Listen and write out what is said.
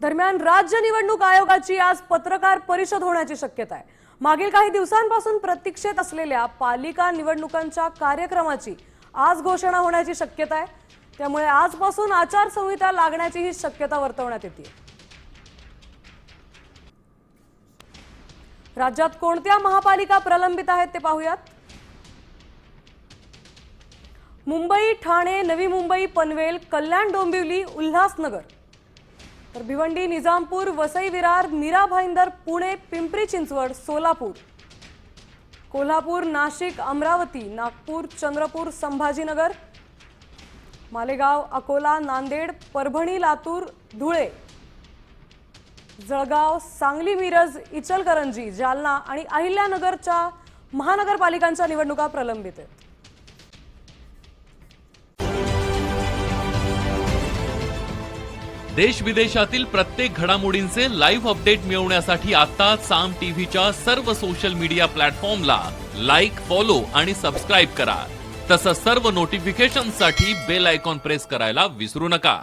दरम्यान राज्य निवडणूक आयोगाची आज पत्रकार परिषद होण्याची शक्यता आहे। मागील काही दिवसांपासून प्रतीक्षेत असलेल्या पालिका निवडणुकांच्या कार्यक्रमाची आज घोषणा होण्याची शक्यता आहे। त्यामुळे आजपासून आचारसंहिता लागण्याची ही शक्यता वर्तवण्यात येते। राज्यात कोणत्या महापालिका प्रलंबित आहेत ते पाहूयात। मुंबई, ठाणे, नवी मुंबई, पनवेल, कल्याण, डोंबिवली, उल्हासनगर, तर भिवंडी, निजामपूर, वसई विरार, मीरा भाईंदर, पुणे, पिंपरी चिंचवड, सोलापूर, कोल्हापूर, नाशिक, अमरावती, नागपूर, चंद्रपूर, संभाजीनगर, मालेगाव, अकोला, नांदेड, परभणी, लातूर, धुळे, जळगाव, सांगली, मिरज, इचलकरंजी, जालना आणि अहिल्यानगरच्या महानगरपालिकांच्या निवडणुका प्रलंबित आहेत। देश विदेशातील प्रत्येक घडामोडींचे लाईव्ह अपडेट मिळवण्यासाठी आता साम टीव्हीच्या सर्व सोशल मीडिया प्लॅटफॉर्मला लाईक, फॉलो आणि सबस्क्राईब करा। तसंच सर्व नोटिफिकेशनसाठी बेल आयकॉन प्रेस करायला विसरू नका।